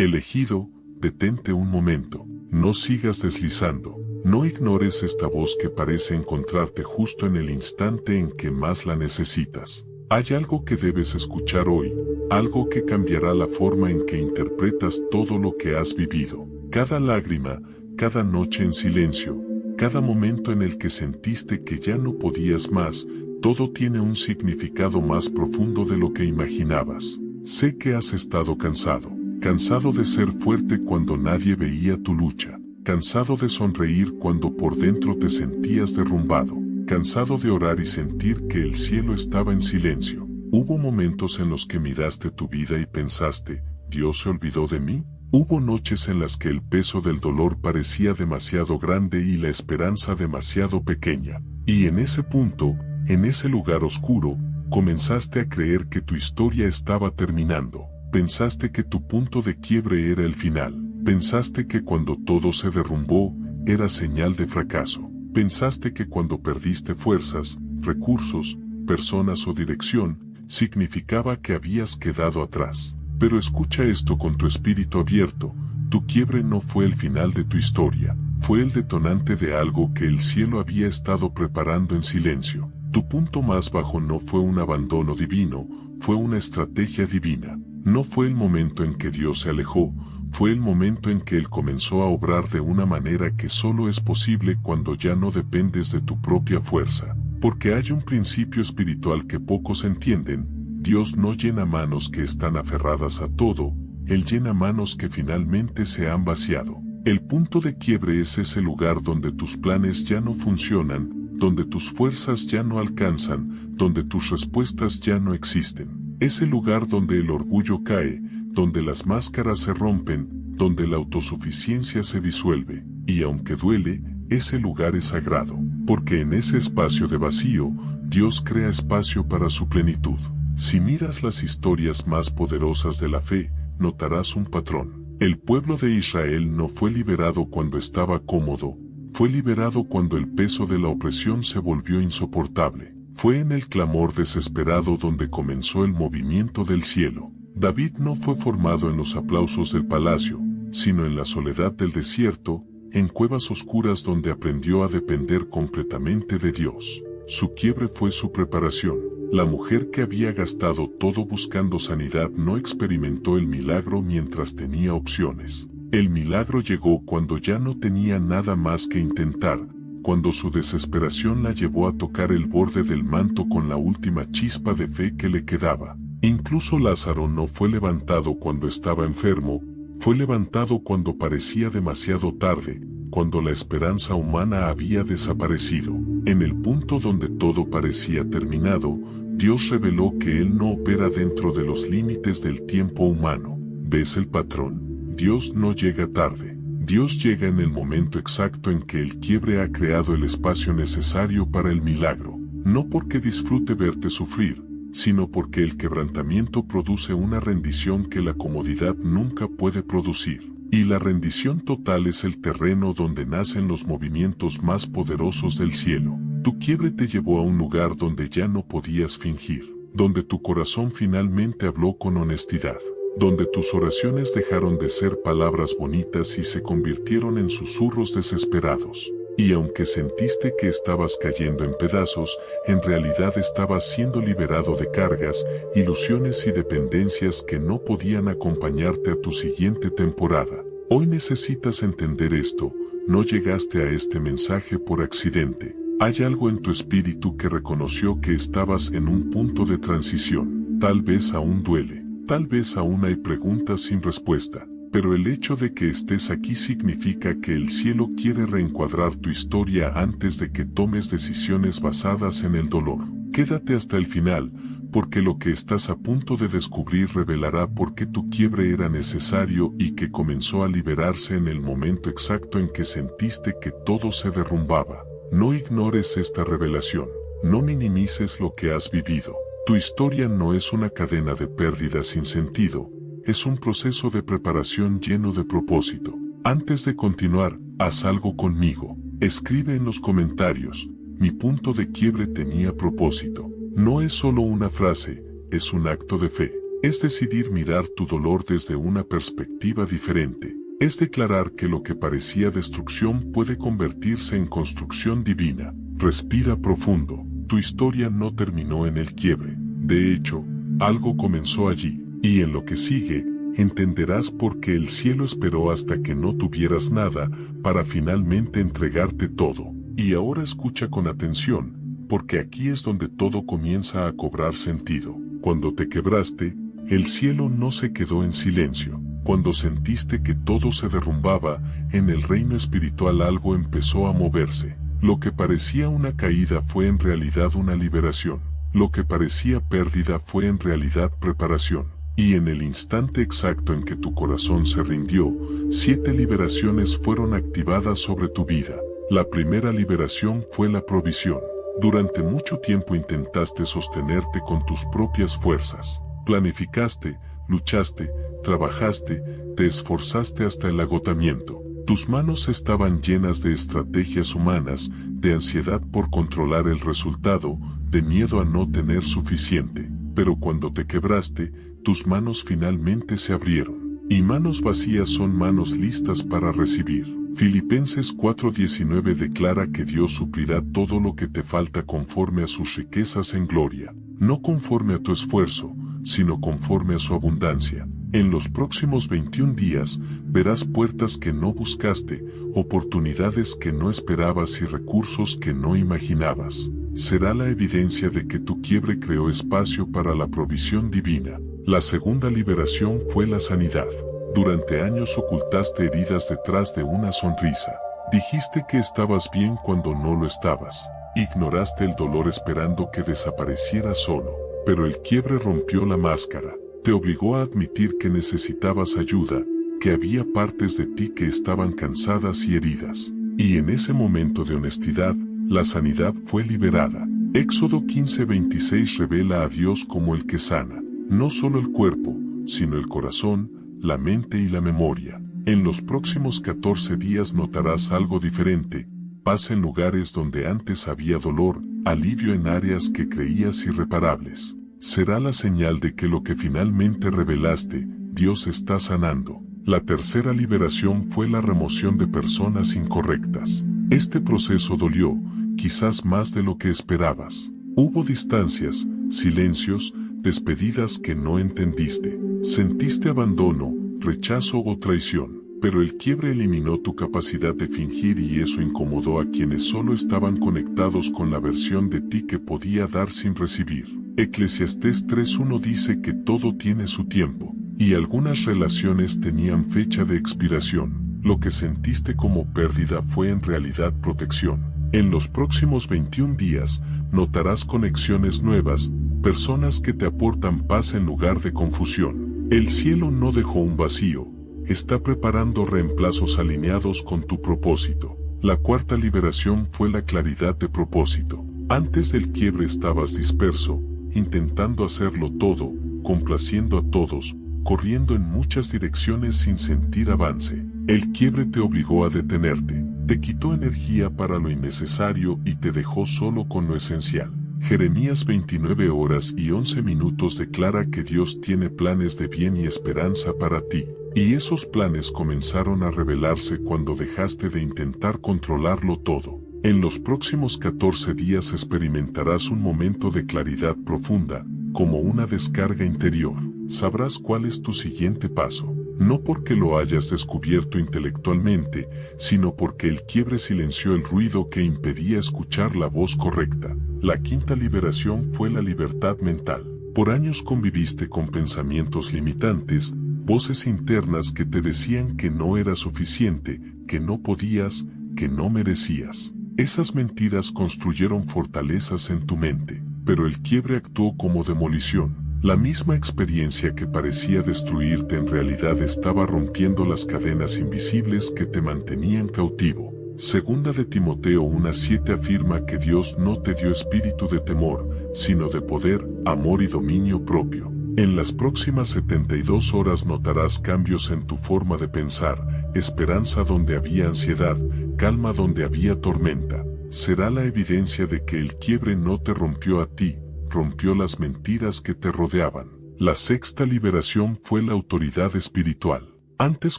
Elegido, detente un momento. No sigas deslizando. No ignores esta voz que parece encontrarte justo en el instante en que más la necesitas. Hay algo que debes escuchar hoy, algo que cambiará la forma en que interpretas todo lo que has vivido. Cada lágrima, cada noche en silencio, cada momento en el que sentiste que ya no podías más, todo tiene un significado más profundo de lo que imaginabas. Sé que has estado cansado de ser fuerte cuando nadie veía tu lucha, cansado de sonreír cuando por dentro te sentías derrumbado, cansado de orar y sentir que el cielo estaba en silencio. ¿Hubo momentos en los que miraste tu vida y pensaste, ¿Dios se olvidó de mí? Hubo noches en las que el peso del dolor parecía demasiado grande y la esperanza demasiado pequeña. Y en ese punto, en ese lugar oscuro, comenzaste a creer que tu historia estaba terminando. Pensaste que tu punto de quiebre era el final. Pensaste que cuando todo se derrumbó, era señal de fracaso. Pensaste que cuando perdiste fuerzas, recursos, personas o dirección, significaba que habías quedado atrás. Pero escucha esto con tu espíritu abierto, tu quiebre no fue el final de tu historia, fue el detonante de algo que el cielo había estado preparando en silencio. Tu punto más bajo no fue un abandono divino, fue una estrategia divina. No fue el momento en que Dios se alejó, fue el momento en que Él comenzó a obrar de una manera que solo es posible cuando ya no dependes de tu propia fuerza. Porque hay un principio espiritual que pocos entienden: Dios no llena manos que están aferradas a todo, Él llena manos que finalmente se han vaciado. El punto de quiebre es ese lugar donde tus planes ya no funcionan, donde tus fuerzas ya no alcanzan, donde tus respuestas ya no existen. Ese lugar donde el orgullo cae, donde las máscaras se rompen, donde la autosuficiencia se disuelve. Y aunque duele, ese lugar es sagrado, porque en ese espacio de vacío, Dios crea espacio para su plenitud. Si miras las historias más poderosas de la fe, notarás un patrón. El pueblo de Israel no fue liberado cuando estaba cómodo, fue liberado cuando el peso de la opresión se volvió insoportable. Fue en el clamor desesperado donde comenzó el movimiento del cielo. David no fue formado en los aplausos del palacio, sino en la soledad del desierto, en cuevas oscuras donde aprendió a depender completamente de Dios. Su quiebre fue su preparación. La mujer que había gastado todo buscando sanidad no experimentó el milagro mientras tenía opciones. El milagro llegó cuando ya no tenía nada más que intentar, cuando su desesperación la llevó a tocar el borde del manto con la última chispa de fe que le quedaba. Incluso Lázaro no fue levantado cuando estaba enfermo, fue levantado cuando parecía demasiado tarde, cuando la esperanza humana había desaparecido. En el punto donde todo parecía terminado, Dios reveló que Él no opera dentro de los límites del tiempo humano. ¿Ves el patrón? Dios no llega tarde. Dios llega en el momento exacto en que el quiebre ha creado el espacio necesario para el milagro. No porque disfrute verte sufrir, sino porque el quebrantamiento produce una rendición que la comodidad nunca puede producir. Y la rendición total es el terreno donde nacen los movimientos más poderosos del cielo. Tu quiebre te llevó a un lugar donde ya no podías fingir, donde tu corazón finalmente habló con honestidad, donde tus oraciones dejaron de ser palabras bonitas y se convirtieron en susurros desesperados. Y aunque sentiste que estabas cayendo en pedazos, en realidad estabas siendo liberado de cargas, ilusiones y dependencias que no podían acompañarte a tu siguiente temporada. Hoy necesitas entender esto: no llegaste a este mensaje por accidente. Hay algo en tu espíritu que reconoció que estabas en un punto de transición. Tal vez aún duele, tal vez aún hay preguntas sin respuesta. Pero el hecho de que estés aquí significa que el cielo quiere reencuadrar tu historia antes de que tomes decisiones basadas en el dolor. Quédate hasta el final, porque lo que estás a punto de descubrir revelará por qué tu quiebre era necesario y que comenzó a liberarse en el momento exacto en que sentiste que todo se derrumbaba. No ignores esta revelación. No minimices lo que has vivido. Tu historia no es una cadena de pérdidas sin sentido. Es un proceso de preparación lleno de propósito. Antes de continuar, haz algo conmigo. Escribe en los comentarios: mi punto de quiebre tenía propósito. No es solo una frase, es un acto de fe. Es decidir mirar tu dolor desde una perspectiva diferente. Es declarar que lo que parecía destrucción puede convertirse en construcción divina. Respira profundo. Tu historia no terminó en el quiebre. De hecho, algo comenzó allí. Y en lo que sigue, entenderás por qué el cielo esperó hasta que no tuvieras nada para finalmente entregarte todo. Y ahora escucha con atención, porque aquí es donde todo comienza a cobrar sentido. Cuando te quebraste, el cielo no se quedó en silencio. Cuando sentiste que todo se derrumbaba, en el reino espiritual algo empezó a moverse. Lo que parecía una caída fue en realidad una liberación. Lo que parecía pérdida fue en realidad preparación. Y en el instante exacto en que tu corazón se rindió, 7 liberaciones fueron activadas sobre tu vida. La primera liberación fue la provisión. Durante mucho tiempo intentaste sostenerte con tus propias fuerzas. Planificaste, luchaste, trabajaste, te esforzaste hasta el agotamiento. Tus manos estaban llenas de estrategias humanas, de ansiedad por controlar el resultado, de miedo a no tener suficiente. Pero cuando te quebraste, tus manos finalmente se abrieron. Y manos vacías son manos listas para recibir. Filipenses 4:19 declara que Dios suplirá todo lo que te falta conforme a sus riquezas en gloria. No conforme a tu esfuerzo, sino conforme a su abundancia. En los próximos 21 días, verás puertas que no buscaste, oportunidades que no esperabas y recursos que no imaginabas. Será la evidencia de que tu quiebre creó espacio para la provisión divina. La segunda liberación fue la sanidad. Durante años ocultaste heridas detrás de una sonrisa. Dijiste que estabas bien cuando no lo estabas. Ignoraste el dolor esperando que desapareciera solo. Pero el quiebre rompió la máscara. Te obligó a admitir que necesitabas ayuda, que había partes de ti que estaban cansadas y heridas. Y en ese momento de honestidad, la sanidad fue liberada. Éxodo 15:26 revela a Dios como el que sana, no solo el cuerpo, sino el corazón, la mente y la memoria. En los próximos 14 días notarás algo diferente: paz en lugares donde antes había dolor, alivio en áreas que creías irreparables. Será la señal de que lo que finalmente revelaste, Dios está sanando. La tercera liberación fue la remoción de personas incorrectas. Este proceso dolió, quizás más de lo que esperabas. Hubo distancias, silencios, despedidas que no entendiste. Sentiste abandono, rechazo o traición. Pero el quiebre eliminó tu capacidad de fingir y eso incomodó a quienes solo estaban conectados con la versión de ti que podía dar sin recibir. Eclesiastés 3:1 dice que todo tiene su tiempo, y algunas relaciones tenían fecha de expiración. Lo que sentiste como pérdida fue en realidad protección. En los próximos 21 días, notarás conexiones nuevas, personas que te aportan paz en lugar de confusión. El cielo no dejó un vacío. Está preparando reemplazos alineados con tu propósito. La cuarta liberación fue la claridad de propósito. Antes del quiebre estabas disperso, intentando hacerlo todo, complaciendo a todos, corriendo en muchas direcciones sin sentir avance. El quiebre te obligó a detenerte, te quitó energía para lo innecesario y te dejó solo con lo esencial. Jeremías 29:11 declara que Dios tiene planes de bien y esperanza para ti. Y esos planes comenzaron a revelarse cuando dejaste de intentar controlarlo todo. En los próximos 14 días experimentarás un momento de claridad profunda, como una descarga interior. Sabrás cuál es tu siguiente paso, no porque lo hayas descubierto intelectualmente, sino porque el quiebre silenció el ruido que impedía escuchar la voz correcta. La quinta liberación fue la libertad mental. Por años conviviste con pensamientos limitantes, voces internas que te decían que no era suficiente, que no podías, que no merecías. Esas mentiras construyeron fortalezas en tu mente, pero el quiebre actuó como demolición. La misma experiencia que parecía destruirte en realidad estaba rompiendo las cadenas invisibles que te mantenían cautivo. Segunda de Timoteo 1:7 afirma que Dios no te dio espíritu de temor, sino de poder, amor y dominio propio. En las próximas 72 horas notarás cambios en tu forma de pensar, esperanza donde había ansiedad, calma donde había tormenta. Será la evidencia de que el quiebre no te rompió a ti, rompió las mentiras que te rodeaban. La sexta liberación fue la autoridad espiritual. Antes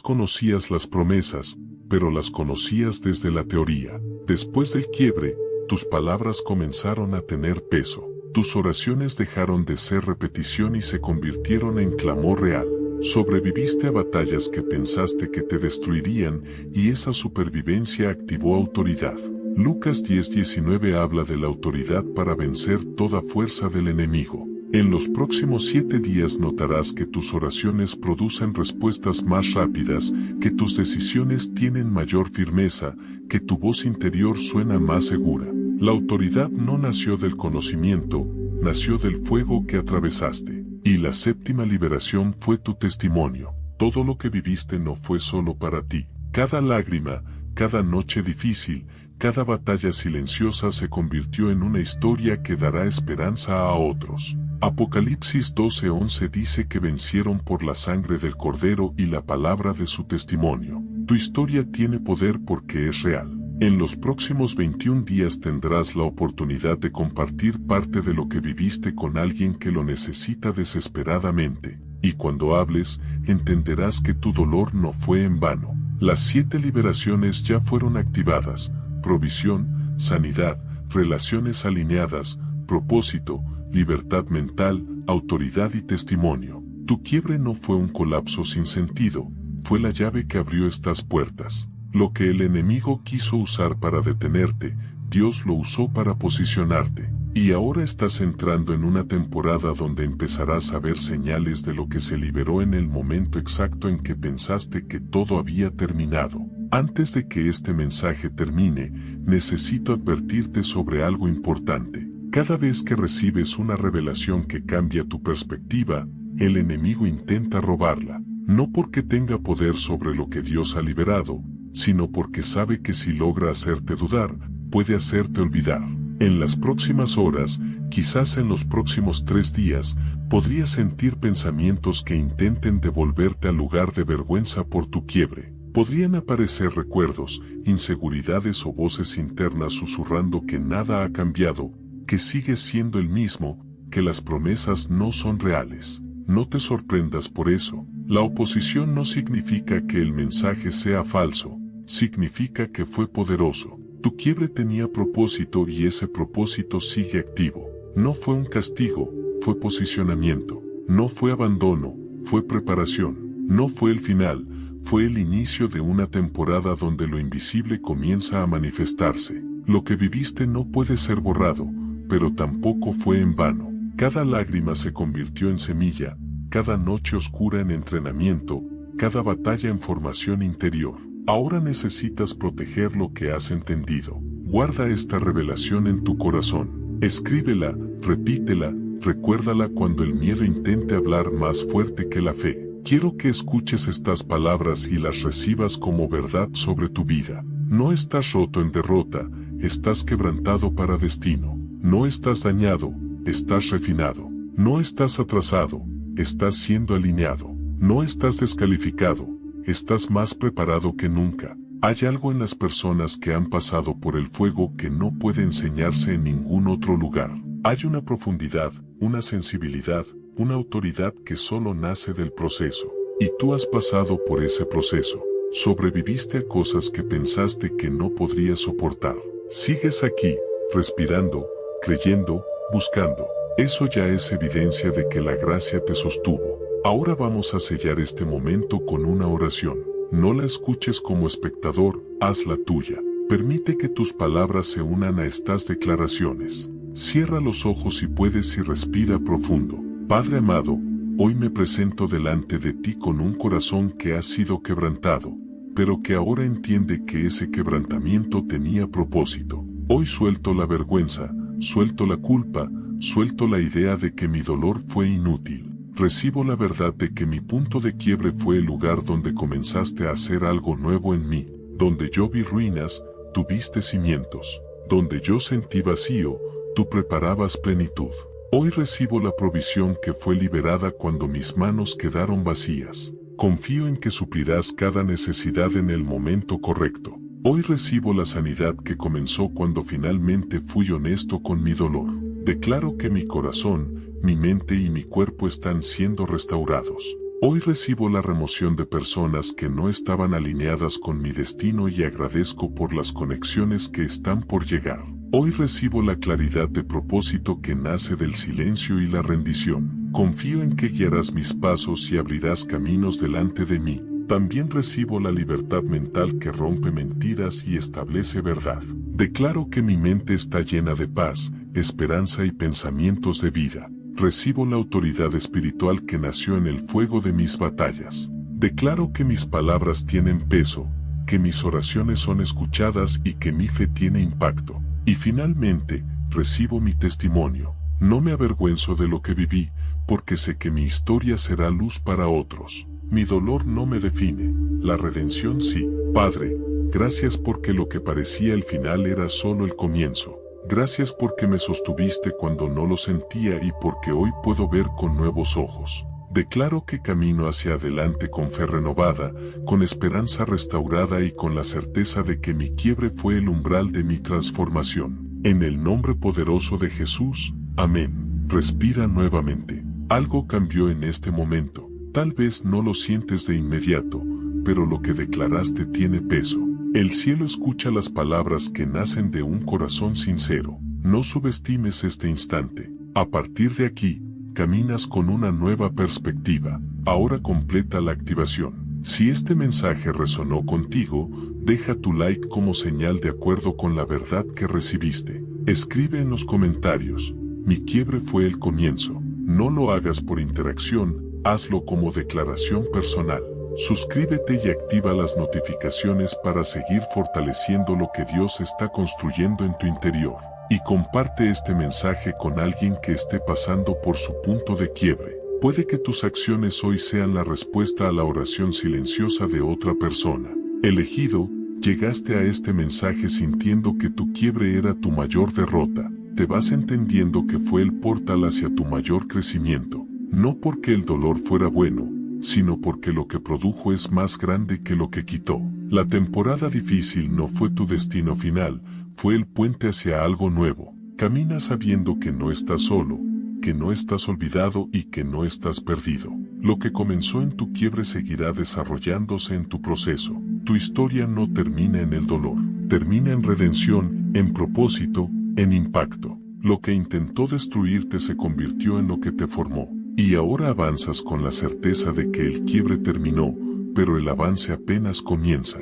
conocías las promesas, pero las conocías desde la teoría. Después del quiebre, tus palabras comenzaron a tener peso. Tus oraciones dejaron de ser repetición y se convirtieron en clamor real. Sobreviviste a batallas que pensaste que te destruirían y esa supervivencia activó autoridad. Lucas 10:19 habla de la autoridad para vencer toda fuerza del enemigo. En los próximos 7 días notarás que tus oraciones producen respuestas más rápidas, que tus decisiones tienen mayor firmeza, que tu voz interior suena más segura. La autoridad no nació del conocimiento, nació del fuego que atravesaste. Y la séptima liberación fue tu testimonio. Todo lo que viviste no fue solo para ti. Cada lágrima, cada noche difícil, cada batalla silenciosa se convirtió en una historia que dará esperanza a otros. Apocalipsis 12:11 dice que vencieron por la sangre del Cordero y la palabra de su testimonio. Tu historia tiene poder porque es real. En los próximos 21 días tendrás la oportunidad de compartir parte de lo que viviste con alguien que lo necesita desesperadamente. Y cuando hables, entenderás que tu dolor no fue en vano. Las 7 liberaciones ya fueron activadas: provisión, sanidad, relaciones alineadas, propósito, libertad mental, autoridad y testimonio. Tu quiebre no fue un colapso sin sentido, fue la llave que abrió estas puertas. Lo que el enemigo quiso usar para detenerte, Dios lo usó para posicionarte. Y ahora estás entrando en una temporada donde empezarás a ver señales de lo que se liberó en el momento exacto en que pensaste que todo había terminado. Antes de que este mensaje termine, necesito advertirte sobre algo importante. Cada vez que recibes una revelación que cambia tu perspectiva, el enemigo intenta robarla. No porque tenga poder sobre lo que Dios ha liberado, sino porque sabe que si logra hacerte dudar, puede hacerte olvidar. En las próximas horas, quizás en los próximos 3 días, podrías sentir pensamientos que intenten devolverte al lugar de vergüenza por tu quiebre. Podrían aparecer recuerdos, inseguridades o voces internas susurrando que nada ha cambiado, que sigues siendo el mismo, que las promesas no son reales. No te sorprendas por eso. La oposición no significa que el mensaje sea falso, significa que fue poderoso. Tu quiebre tenía propósito y ese propósito sigue activo. No fue un castigo, fue posicionamiento. No fue abandono, fue preparación. No fue el final, fue el inicio de una temporada donde lo invisible comienza a manifestarse. Lo que viviste no puede ser borrado, pero tampoco fue en vano. Cada lágrima se convirtió en semilla, cada noche oscura en entrenamiento, cada batalla en formación interior. Ahora necesitas proteger lo que has entendido. Guarda esta revelación en tu corazón. Escríbela, repítela, recuérdala cuando el miedo intente hablar más fuerte que la fe. Quiero que escuches estas palabras y las recibas como verdad sobre tu vida. No estás roto en derrota, estás quebrantado para destino. No estás dañado, estás refinado. No estás atrasado, estás siendo alineado. No estás descalificado, estás más preparado que nunca. Hay algo en las personas que han pasado por el fuego que no puede enseñarse en ningún otro lugar. Hay una profundidad, una sensibilidad, una autoridad que solo nace del proceso. Y tú has pasado por ese proceso. Sobreviviste a cosas que pensaste que no podrías soportar. Sigues aquí, respirando, creyendo, buscando. Eso ya es evidencia de que la gracia te sostuvo. Ahora vamos a sellar este momento con una oración. No la escuches como espectador, hazla tuya. Permite que tus palabras se unan a estas declaraciones. Cierra los ojos si puedes y respira profundo. Padre amado, hoy me presento delante de ti con un corazón que ha sido quebrantado, pero que ahora entiende que ese quebrantamiento tenía propósito. Hoy suelto la vergüenza, suelto la culpa, suelto la idea de que mi dolor fue inútil. Recibo la verdad de que mi punto de quiebre fue el lugar donde comenzaste a hacer algo nuevo en mí, donde yo vi ruinas, tú viste cimientos, donde yo sentí vacío, tú preparabas plenitud. Hoy recibo la provisión que fue liberada cuando mis manos quedaron vacías. Confío en que suplirás cada necesidad en el momento correcto. Hoy recibo la sanidad que comenzó cuando finalmente fui honesto con mi dolor. Declaro que mi corazón, mi mente y mi cuerpo están siendo restaurados. Hoy recibo la remoción de personas que no estaban alineadas con mi destino y agradezco por las conexiones que están por llegar. Hoy recibo la claridad de propósito que nace del silencio y la rendición. Confío en que guiarás mis pasos y abrirás caminos delante de mí. También recibo la libertad mental que rompe mentiras y establece verdad. Declaro que mi mente está llena de paz, esperanza y pensamientos de vida. Recibo la autoridad espiritual que nació en el fuego de mis batallas. Declaro que mis palabras tienen peso, que mis oraciones son escuchadas y que mi fe tiene impacto. Y finalmente, recibo mi testimonio. No me avergüenzo de lo que viví, porque sé que mi historia será luz para otros. Mi dolor no me define, la redención sí. Padre, gracias porque lo que parecía el final era solo el comienzo. Gracias porque me sostuviste cuando no lo sentía y porque hoy puedo ver con nuevos ojos. Declaro que camino hacia adelante con fe renovada, con esperanza restaurada y con la certeza de que mi quiebre fue el umbral de mi transformación. En el nombre poderoso de Jesús, amén. Respira nuevamente. Algo cambió en este momento. Tal vez no lo sientes de inmediato, pero lo que declaraste tiene peso. El cielo escucha las palabras que nacen de un corazón sincero. No subestimes este instante. A partir de aquí, caminas con una nueva perspectiva. Ahora completa la activación. Si este mensaje resonó contigo, deja tu like como señal de acuerdo con la verdad que recibiste. Escribe en los comentarios: mi quiebre fue el comienzo. No lo hagas por interacción, hazlo como declaración personal. Suscríbete y activa las notificaciones para seguir fortaleciendo lo que Dios está construyendo en tu interior. Y comparte este mensaje con alguien que esté pasando por su punto de quiebre. Puede que tus acciones hoy sean la respuesta a la oración silenciosa de otra persona. Elegido, llegaste a este mensaje sintiendo que tu quiebre era tu mayor derrota. Te vas entendiendo que fue el portal hacia tu mayor crecimiento. No porque el dolor fuera bueno, sino porque lo que produjo es más grande que lo que quitó. La temporada difícil no fue tu destino final, fue el puente hacia algo nuevo. Camina sabiendo que no estás solo, que no estás olvidado y que no estás perdido. Lo que comenzó en tu quiebre seguirá desarrollándose en tu proceso. Tu historia no termina en el dolor, termina en redención, en propósito, en impacto. Lo que intentó destruirte se convirtió en lo que te formó. Y ahora avanzas con la certeza de que el quiebre terminó, pero el avance apenas comienza.